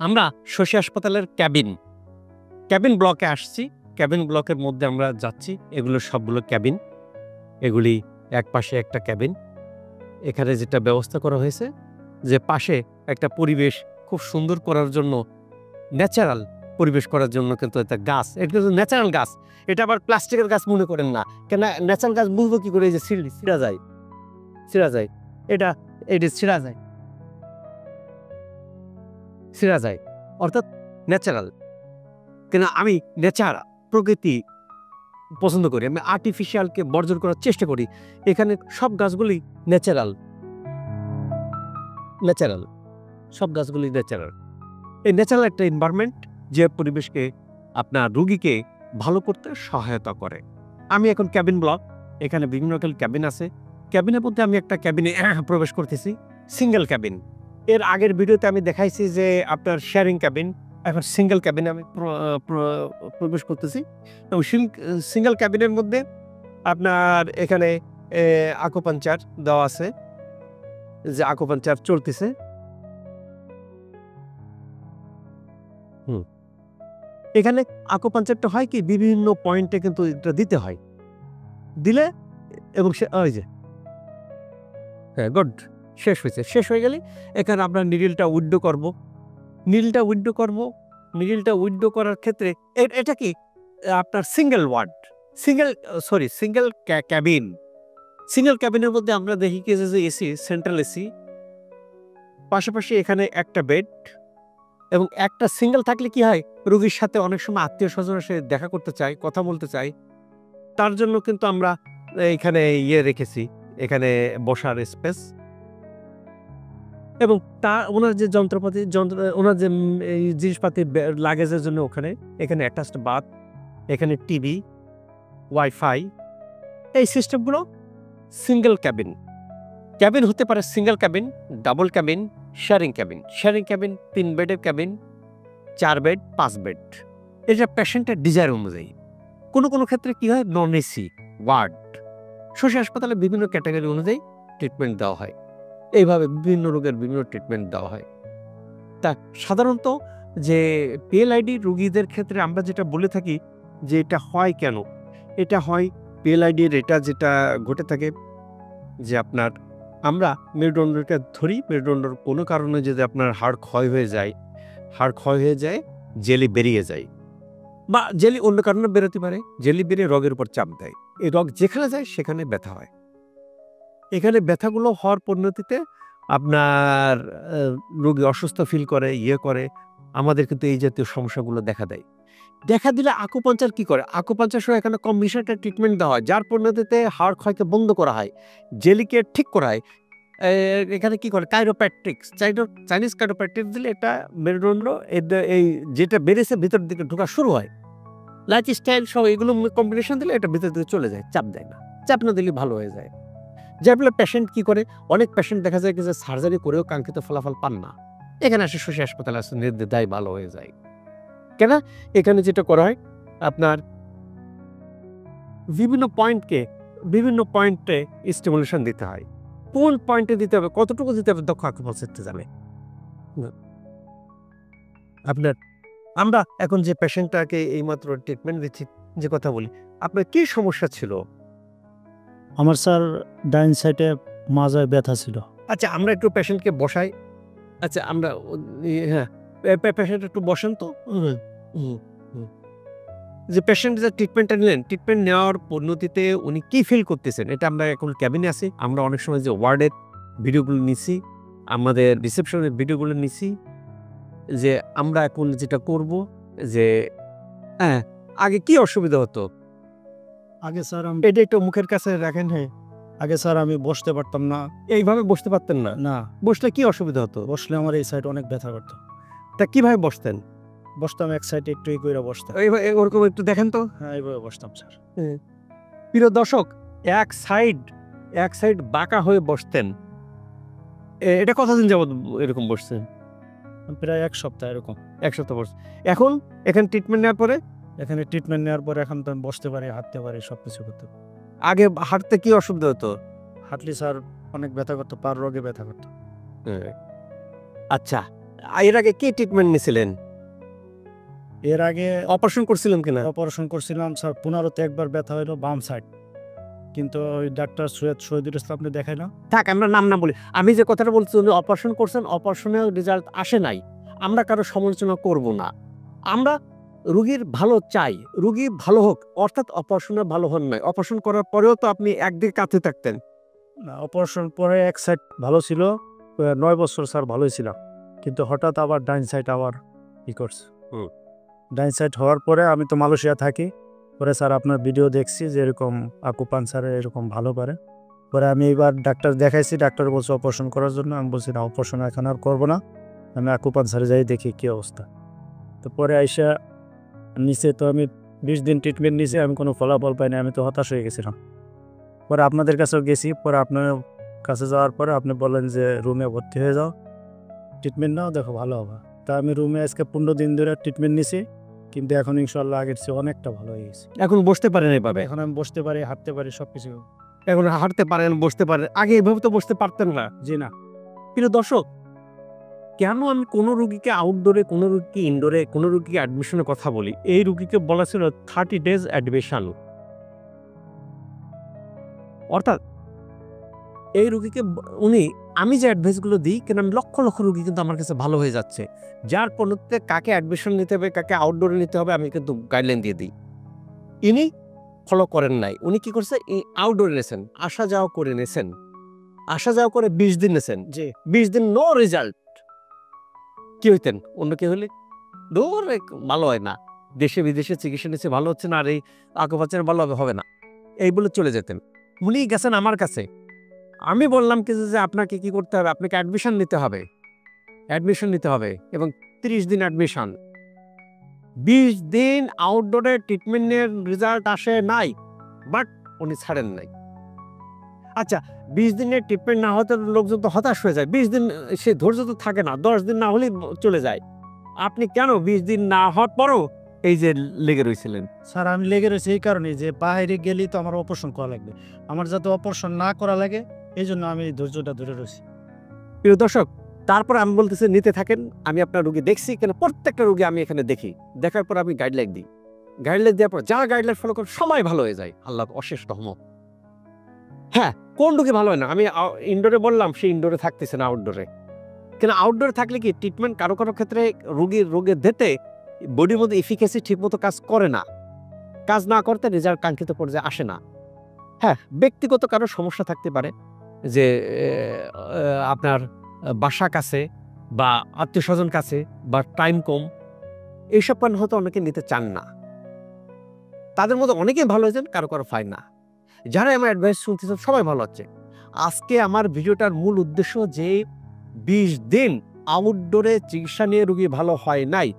আমরা শশী হাসপাতালের ক্যাবিন ব্লকে আসছি। ক্যাবিন ব্লকের মধ্যে আমরা যাচ্ছি। এগুলো সবগুলো ক্যাবিন। এগুলি এক পাশে একটা ক্যাবিন। এখানে যেটা ব্যবস্থা করা হয়েছে যে পাশে একটা পরিবেশ খুব সুন্দর করার জন্য, ন্যাচারাল পরিবেশ করার জন্য কিন্তু একটা গাছ, এটা কিন্তু ন্যাচারাল গাছ। এটা আবার প্লাস্টিকের গাছ মনে করেন না, কেন ন্যাচারাল গাছ বুঝবো কি করে? এই যে ছিঁড়া যায়, এটা ছিঁড়া যায়, অর্থাৎ ন্যাচারাল। কেন আমি প্রকৃতি পছন্দ করি, আমি আর্টিফিশিয়ালকে বর্জন করার চেষ্টা করি। এখানে সব গাছগুলি ন্যাচারাল, সব গাছগুলি ন্যাচারাল। এই ন্যাচারাল একটা এনভায়রনমেন্ট যে পরিবেশকে আপনার রোগীকে ভালো করতে সহায়তা করে। আমি এখন ক্যাবিন ব্লক, এখানে বিভিন্ন রকম ক্যাবিন আছে। ক্যাবিনের মধ্যে আমি একটা ক্যাবিনে প্রবেশ করতেছি, সিঙ্গেল ক্যাবিন। এর আগের ভিডিওতে আমি দেখাইছি যে আপনার শেয়ারিং ক্যাবিন, এখন সিঙ্গেল ক্যাবিনে আমি প্রবেশ করতেছি। এবং সিঙ্গেল ক্যাবিনের মধ্যে আপনার এখানে আকুপাঞ্চার দেওয়া আছে, যে আকুপাঞ্চার চলতেছে। এখানে আকুপাঞ্চারটা হয় কি, বিভিন্ন পয়েন্টে কিন্তু এটা দিতে হয়, দিলে এবং ওই যে গুড, শেষ হয়ে গেলে এখানে আমরা নিডলটা উইথড্র করব। নিডলটা উইথড্র করার ক্ষেত্রে এটা কি আপনার সিঙ্গেল ক্যাবিন। সিঙ্গেল ক্যাবিনের মধ্যে আমরা দেখি কি যে এসি, সেন্ট্রাল এসি, পাশাপাশি এখানে একটা বেড। এবং একটা সিঙ্গেল থাকলে কি হয়, রোগীর সাথে অনেক সময় আত্মীয় স্বজন এসে দেখা করতে চায়, কথা বলতে চায়, তার জন্য কিন্তু আমরা এখানে রেখেছি, এখানে বসার স্পেস। এবং ওনার যে ওনার যে জিনিসপাতি লাগেজের জন্য এখানে অ্যাটাচড বাথ, এখানে টিভি, ওয়াইফাই, এই সিস্টেমগুলো। সিঙ্গেল ক্যাবিন হতে পারে single cabin, double cabin, sharing cabin 3 বেডের ক্যাবিন, 4 বেড, 5 বেড। এটা পেশেন্টের ডিজায়ার অনুযায়ী। কোনো ক্ষেত্রে কি হয়, নন এসি ওয়ার্ড। শশী হাসপাতালে বিভিন্ন ক্যাটাগরি অনুযায়ী ট্রিটমেন্ট দেওয়া হয়, এইভাবে বিভিন্ন রোগের বিভিন্ন ট্রিটমেন্ট দেওয়া হয়। তা সাধারণত যে পিএলআইডি রোগীদের ক্ষেত্রে আমরা যেটা বলে থাকি যে এটা হয় কেন, এটা হয় পিএলআইডির এটা যেটা ঘটে থাকে যে আপনার আমরা মেরুদণ্ডকে ধরি, মেরুদণ্ডর কোনো কারণে যদি আপনার হাড় ক্ষয় হয়ে যায়, জেলি বেরিয়ে যায়, বা জেলি অন্য কারণে বেরোতে পারে, জেলি বেরিয়ে রগের উপর চাপ দেয়, এই রগ যেখানে যায় সেখানে ব্যথা হয়। এখানে ব্যথাগুলো হওয়ার পরিণতিতে আপনার রোগী অসুস্থ ফিল করে, আমাদের কিন্তু এই জাতীয় সমস্যাগুলো দেখা দিলে আকুপাঞ্চার কি করে, আকুপাঞ্চার সহ এখানে কম্বিনেশন একটা ট্রিটমেন্ট দেওয়া হয়, যার পরিণতিতে হাড় ক্ষয়কে বন্ধ করা হয়, জেলিকে ঠিক করা হয়। এখানে কি করে, চাইনিজ কাইরোপ্র্যাকটিক্স দিলে এটা মেরুদণ্ড এই যেটা বেড়েছে ভিতর দিকে ঢোকা শুরু হয়। লাইফ স্টাইল সহ এগুলো কম্বিনেশন দিলে এটা ভিতর দিকে চলে যায়, চাপ দেয় না, চাপ না দিলে ভালো হয়ে যায়। যার ফলে পেশেন্ট কি করে, অনেক পেশেন্ট দেখা যায় যে সার্জারি করেও কাঙ্ক্ষিত ফলাফল পান না, এখানে আসে শশী হাসপাতালে আসে, নির্দ্বিধায় ভালো হয়ে যায়। কেন, এখানে যেটা করা হয় আপনার বিভিন্ন পয়েন্টে স্টিমুলেশন দিতে হয়। কোন পয়েন্টে দিতে হবে, কতটুকু দিতে হবে, দক্ষ আকুপাঞ্চারিস্ট জানে। আপনার আমরা এখন যে পেশেন্টটাকে এইমাত্র ট্রিটমেন্ট দিচ্ছি, যে কথা বলি, আপনার কি সমস্যা ছিল? আমার স্যার ডাইন সাইডে মাজায় ব্যথা ছিল। আচ্ছা, আমরা একটু পেশেন্টকে বসাই। আচ্ছা, আমরা পেশেন্ট একটু বসেন তো। যে পেশেন্ট যে ট্রিটমেন্টটা নিলেন, ট্রিটমেন্ট নেওয়ার পরিণতিতে উনি কি ফিল করতেছেন, এটা আমরা এখন ক্যাবিনে আছি, আমরা অনেক সময় যে ওয়ার্ডের ভিডিওগুলো নিছি, আমাদের রিসেপশনের ভিডিওগুলো নিছি, যে আমরা এখন যেটা করব যে আগে কি অসুবিধা হতো? আগে স্যার এটা একটু মুখের কাছে রাখেন। হ্যাঁ, আগে স্যার আমি বসতে পারতাম না। এইভাবে বসতে পারতেন না? না। বসলে কি অসুবিধা হতো? বসলে আমার এই সাইড অনেক ব্যথা করতো। তা কিভাবে বসতেন? বসতাম এক সাইডে একটু করে বসতাম। ওরকম একটু দেখেন তো। হ্যাঁ, এইভাবে বসতাম স্যার। প্রিয় দর্শক, এক সাইড বাঁকা হয়ে বসতেন। এটা কতদিন যাবত এরকম বসছেন? প্রায় 1 সপ্তাহ এরকম। 1 সপ্তাহ বসছেন। এখন এখানে ট্রিটমেন্ট নেওয়ার পরে এখন তো আমি বসতে পারি, হাঁটতে পারি, সবকিছু করতে পারি। আগে হাঁটতে কি অসুবিধা হতো? হাঁটলে স্যার অনেক ব্যথা করতো, পার রোগে ব্যথা করতো। আচ্ছা, এর আগে কি ট্রিটমেন্ট নিয়েছিলেন? এর আগে অপারেশন করছিলেন কিনা? অপারেশন করছিলাম স্যার, 15তে একবার ব্যথা হইলো বাম সাইড, কিন্তু ওই ডাক্তার সৈয়দ শহীদুল ইসলামকে দেখাইলাম। থাক, আমরা নাম না বলি। আমি যে কথাটা বলছি, উনি অপারেশন করছেন, অপারেশনের রেজাল্ট আসে নাই, আমরা কারো সমালোচনা করব না। আমরা রুগীর ভালো চাই, রুগী ভালো হোক, অর্থাৎ অপারেশনে ভালো হন নাই। অপারেশন করার পরেও তো আপনি একদিকে কাঁথে থাকতেন। না, অপারেশন পরে এক সাইড ভালো ছিল, 9 বছর স্যার ভালোই ছিলাম, কিন্তু হঠাৎ আবার ডাইন সাইড আবার ই করছে। ডাইন সাইড হওয়ার পরে আমি তো মালয়েশিয়া থাকি, পরে স্যার আপনার ভিডিও দেখছি যে এরকম আকুপাঞ্চারে এরকম ভালো পারে। পরে আমি এবার ডাক্তার দেখাইছি, ডাক্তার বলছে অপারেশন করার জন্য। আমি বলছি না, অপারেশন এখন আর করবো না, আমি আকুপাঞ্চারে যাই দেখি কী অবস্থা। তো পরে আইসা নিচে তো আমি 20 দিন ট্রিটমেন্ট নিয়েছি, আমি কোনো ফলাফল পাইনি, আমি তো হতাশ হয়ে গেছিলাম। পরে আপনাদের কাছেও গেছি, পরে আপনার কাছে যাওয়ার পরে আপনি বললেন যে রুমে ভর্তি হয়ে যাও, ট্রিটমেন্ট নাও, দেখো ভালো হবে। তা আমি রুমে আজকে 15 দিন ধরে ট্রিটমেন্ট নিছি, কিন্তু এখন ইনশাল্লাহ আগের চেয়ে অনেকটা ভালো হয়ে গেছে। এখন বসতে পারেন এভাবে? এখন আমি বসতে পারি, হাঁটতে পারি, সব কিছু। এখন হাঁটতে পারেন, বসতে পারেন। আগে এভাবে তো বসতে পারতেন না। জি না। প্রিয় দর্শক, কেন আমি কোনো রুগীকে আউটডোরে, কোনো রুগীকে ইনডোরে, কোনো রুগীকে অ্যাডমিশনের কথা বলি? এই রুগীকে বলা ছিল 30 ডেজ অ্যাডমিশন। অর্থাৎ এই রুগীকে উনি, আমি যে অ্যাডভাইসগুলো দিই, কেন আমি লক্ষ লক্ষ রুগী কিন্তু আমার কাছে ভালো হয়ে যাচ্ছে। যার পরিণতিতে কাকে অ্যাডমিশন নিতে হবে, কাকে আউটডোরে নিতে হবে, আমি কিন্তু গাইডলাইন দিয়ে দিই। ইনি ফলো করেন নাই। উনি কি করছে, আউটডোরে নিয়েছেন, আসা যাওয়া করে নিয়েছেন, আসা যাওয়া করে 20 দিন নিয়েছেন। জি। 20 দিন নো রেজাল্ট। কি হইতেন? অন্য কেউ হলে দূর, ভালো হয় না, দেশে বিদেশে চিকিৎসা নিচ্ছে, ভালো হচ্ছে না, আর এই আকুপাঞ্চার ভালো হবে না, এই বলে চলে যেতেন। উনি গেছেন আমার কাছে। আমি বললাম কি যে আপনাকে কি করতে হবে, আপনাকে অ্যাডমিশন নিতে হবে, অ্যাডমিশন নিতে হবে, এবং 30 দিন অ্যাডমিশন। 20 দিন আউটডোরে ট্রিটমেন্টের রেজাল্ট আসে নাই, বাট উনি ছাড়েন নাই। আচ্ছা, 20 দিনের ট্রিটমেন্ট না হতে লোকজন তো হতাশ হয়ে যায়। 20 দিন সে ধৈর্য তো থাকে না, 10 দিন না হলেই চলে যায়। আপনি কেন 20 দিন না হওয়ার পরও এই যে লেগে রয়েছিলেন? স্যার আমি লেগে রয়েছি এই কারণে যে বাইরে গেলেই তো আমার অপারেশন করা লাগবে, আমার যাতে অপারেশন না করা লাগে, এই জন্য আমি ধৈর্যটা ধরে রয়েছি। প্রিয় দর্শক, তারপর আমি বলতেছি নিতে থাকেন। আমি আপনার রুগী দেখছি, কেন প্রত্যেকটা রুগী আমি এখানে দেখি, দেখার পর আমি গাইডলাইন দিই। গাইডলাইন দেওয়ার পর যারা গাইডলাইন ফলো করে সবাই ভালো হয়ে যায়, আল্লাহ অশেষ রহমত। হ্যাঁ, কোন রুগী ভালো হয় না? আমি ইনডোরে বললাম, সে ইনডোরে থাকতেছে না, আউটডোরে। কেন আউটডোরে থাকলে কি ট্রিটমেন্ট কারো কারো ক্ষেত্রে রোগের দিতে বডির মধ্যে এফিকাসি ঠিকমতো কাজ করে না, কাজ না করতে রেজাল্ট কাঙ্ক্ষিত পর্যায়ে আসে না। হ্যাঁ, ব্যক্তিগত কারো সমস্যা থাকতে পারে, যে আপনার বাসা কাছে বা আত্মীয় স্বজন কাছে বা টাইম কম, এইসব কারণে হয়তো অনেকে নিতে চান না। তাদের মধ্যে অনেকেই ভালো হয়েছেন, কারো কারো পায় না। যারা আমার অ্যাডভাইস শুনতেছেন সবাই ভালো হচ্ছে। আজকে আমার ভিডিওটার মূল উদ্দেশ্য যে 20 দিন আউটডোরে চিকিৎসা নিয়ে রুগী ভালো হয় নাই,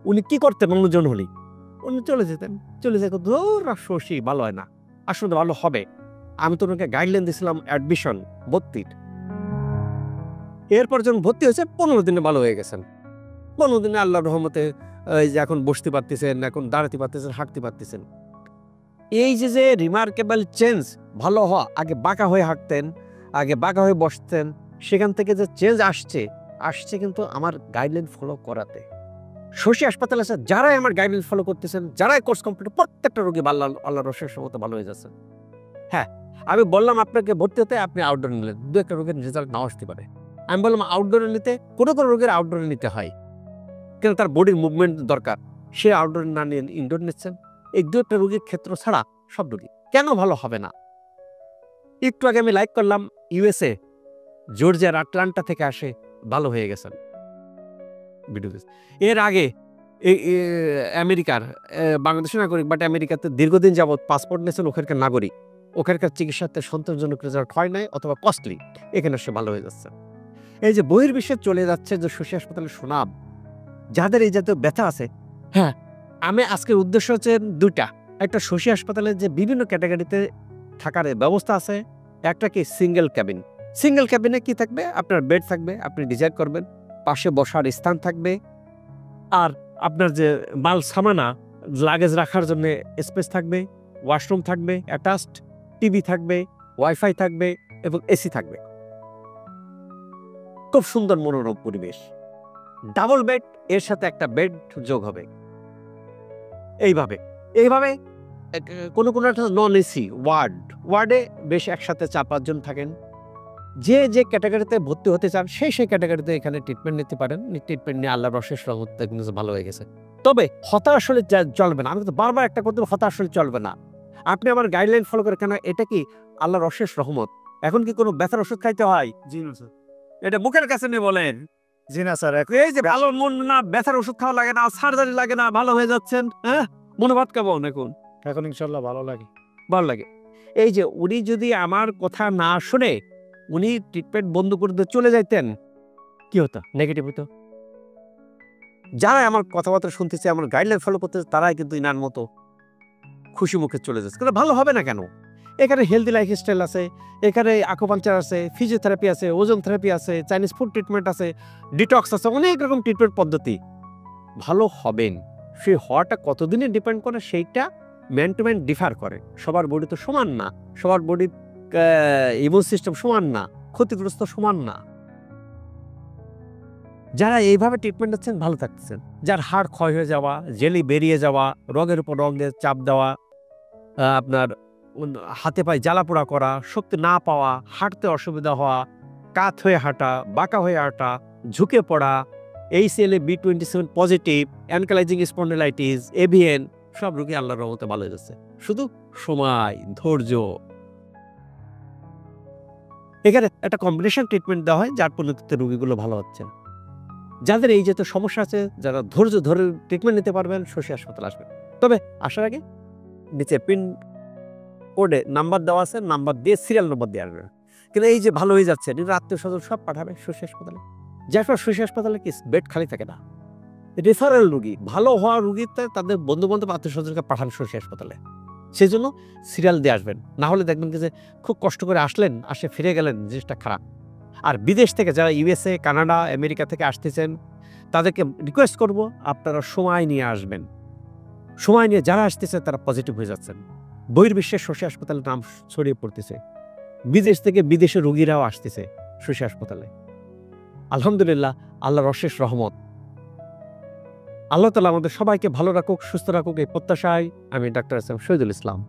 উনি কি করতেন? অন্যজন হলেই উনি চলে যেতেন, চলে যেত, ধর শশী ভালো হয় না, আসলে ভালো হবে। আমি তো ওনাকে গাইডলাইন দিয়েছিলাম অ্যাডমিশন, ভর্তির। এরপর যখন ভর্তি হয়েছে 15 দিনে ভালো হয়ে গেছেন। 15 দিনে আল্লাহর রহমতে এই যে এখন বসতে পারতেছেন, এখন দাঁড়াতে পারতেছেন, হাঁটতে পারতেছেন। এই যে রিমার্কেবল চেঞ্জ, ভালো হওয়া, আগে বাঁকা হয়ে হাঁটতেন, আগে বাঁকা হয়ে বসতেন, সেখান থেকে যে চেঞ্জ আসছে কিন্তু আমার গাইডলাইন ফলো করাতে। শশী হাসপাতাল আছে, যারাই আমার গাইডলাইন ফলো করতেছেন, যারাই কোর্স কমপ্লিট, প্রত্যেকটা রোগী আল্লাহর রসের সমতে ভালো হয়ে যাচ্ছে। হ্যাঁ, আমি বললাম আপনাকে ভর্তি হতে, আপনি আউটডোরে নিলেন, 2-1 রোগের রেজাল্ট নাও আসতে পারে। আমি বললাম আউটডোরে নিতে, কোনো রোগের আউটডোরে নিতে হয়, কিন্তু তার বডির মুভমেন্ট দরকার, সে আউটডোরে না নিয়ে ইনডোর নিচ্ছেন। এই 2-1 রোগীর ক্ষেত্র ছাড়া সব রোগী কেন ভালো হবে না? একটু আগে আমি লাইক করলাম, ইউএসএ জর্জিয়ার আটলান্টা থেকে আসে, ভালো হয়ে গেছেন ভিডিও। এর আগে আমেরিকার, বাংলাদেশের নাগরিক, বাট আমেরিকাতে দীর্ঘদিন যাবৎ পাসপোর্ট নিয়েছেন, ওখানকার নাগরিক, ওখানকার চিকিৎসাতে সন্তোষজনক রেজাল্ট হয় নাই অথবা কস্টলি, এখানে সে ভালো হয়ে যাচ্ছে। এই যে বহির্বিশ্বে চলে যাচ্ছে যে শশী হাসপাতালের সুনাম, যাদের এই জাতীয় ব্যথা আছে। হ্যাঁ, আমি আজকের উদ্দেশ্য হচ্ছে 2টা। একটা, শশী হাসপাতালের যে বিভিন্ন ক্যাটাগরিতে থাকার ব্যবস্থা আছে। একটা কি সিঙ্গেল ক্যাবিন। সিঙ্গেল ক্যাবিনে কি থাকবে? আপনার বেড থাকবে, আপনি ডিজাইন করবেন, পাশে বসার স্থান থাকবে, আর আপনার যে মাল সামানা লাগেজ রাখার জন্য স্পেস থাকবে, ওয়াশরুম থাকবে অ্যাটাচড, টিভি থাকবে, ওয়াইফাই থাকবে এবং এসি থাকবে। খুব সুন্দর মনোরম পরিবেশ। ডাবল বেড, এর সাথে একটা বেড যোগ হবে। এইভাবে এইভাবে কোনো কোনো একটা নন এসি ওয়ার্ডে বেশ একসাথে 4-5 জন থাকেন। যে যে ক্যাটাগরিতে ভর্তি হতে চান সেই ক্যাটাগরিতে এখানে ট্রিটমেন্ট নিতে পারেন। ট্রিটমেন্ট নিয়ে আল্লাহর অশেষ রহমতে কিন্তু ভালো হয়ে গেছে। তবে হতাশ হলে চলবে না। আমি তো বারবার একটা কথা, হতাশ হলে চলবে না। আপনি আমার গাইডলাইন ফলো করে, কেন এটা কি আল্লাহর অশেষ রহমত। এখন কি কোনো ব্যথার ওষুধ খাইতে হয়? জি না স্যার। এটা মুখের কাছে নিয়ে বলেন। জি না স্যার। এই যে ভালো মন না, ব্যথার ওষুধ খাওয়া লাগে না, সার্জারি লাগে না, ভালো হয়ে যাচ্ছেন, হ্যাঁ? মনোভাব কেমন এখন? এখন ইনশাল্লাহ ভালো লাগে। ভালো লাগে। এই যে উনি যদি আমার কথা না শুনে উনি ট্রিটমেন্ট বন্ধ করে দিয়ে চলে যাইতেন, কি হতো? নেগেটিভ হতো। যারা আমার কথাবার্তা শুনতেছে, আমার গাইডলাইন ফলো করতেছে, তারাই কিন্তু ইনার মতো খুশি মুখে চলে যাচ্ছে। কিন্তু ভালো হবে না কেন? এখানে হেলদি লাইফস্টাইল আছে, এখানে আকুপাংচার আছে, ফিজিওথেরাপি আছে, ওজন থেরাপি আছে, চাইনিজ ফুড ট্রিটমেন্ট আছে, ডিটক্স আছে, অনেক রকম ট্রিটমেন্ট পদ্ধতি। ভালো হবেন। সেই হওয়াটা কতদিনে ডিপেন্ড করে সেইটা ম্যান টু ম্যান ডিফার করে। সবার বডি তো সমান না, সবার বডির ইমিউন সিস্টেম সমান না, ক্ষতিগ্রস্ত সমান না। যারা এইভাবে ট্রিটমেন্ট নিচ্ছেন ভালো থাকতেছেন। যার হাড় ক্ষয় হয়ে যাওয়া, জেলি বেরিয়ে যাওয়া, রগের উপর রগের চাপ দেওয়া, আপনার হাতে পায়ে জ্বালাপোড়া করা, শক্তি না পাওয়া, হাঁটতে অসুবিধা হওয়া, কাত হয়ে হাঁটা, বাঁকা হয়ে হাঁটা, ঝুঁকে পড়া, ACLA B27 positive, ankylosing spondylitis, AVN, সব রোগী আল্লাহর রহমতে ভালো হয়ে যাচ্ছে। শুধু সময়, ধৈর্য। এখানে একটা কম্বিনেশন ট্রিটমেন্ট দেওয়া হয়, যার পরিণতিতে রোগীগুলো ভালো হচ্ছে। যাদের এই জাতীয় সমস্যা আছে, যারা ধৈর্য ধরে ট্রিটমেন্ট নিতে পারবেন, শশী হাসপাতাল আসবেন। তবে আসার আগে নিচে পিন কোডে নাম্বার দেওয়া আছে, নাম্বার দিয়ে সিরিয়াল নম্বর দিয়ে আসবে। কিন্তু এই যে ভালো হয়ে যাচ্ছে, আত্মীয় স্বজন সব পাঠাবে শশী হাসপাতালে। যার ফলে শশী হাসপাতালে কি বেড খালি থাকে না। রেফারেল রুগী, ভালো হওয়া রুগীতে তাদের বন্ধু বান্ধব আত্মীয় স্বজনকে পাঠান শশী হাসপাতালে। সেই জন্য সিরিয়াল দিয়ে আসবেন। না হলে দেখবেন যে খুব কষ্ট করে আসলেন, আসে ফিরে গেলেন, জিনিসটা খারাপ। আর বিদেশ থেকে যারা USA, কানাডা, আমেরিকা থেকে আসতেছেন, তাদেরকে রিকোয়েস্ট করব আপনারা সময় নিয়ে আসবেন। সময় নিয়ে যারা আসতেছে তারা পজিটিভ হয়ে যাচ্ছেন। বহির্বিশ্বের শশী হাসপাতালের নাম ছড়িয়ে পড়তেছে। বিদেশ থেকে বিদেশে রোগীরাও আসতেছে শশী হাসপাতালে। আলহামদুলিল্লাহ, আল্লাহর অশেষ রহমত। আল্লাহ তাআলা আমাদের সবাইকে ভালো রাখুক, সুস্থ রাখুক, এই প্রত্যাশায় আমি doctor S M Shahidul Islam.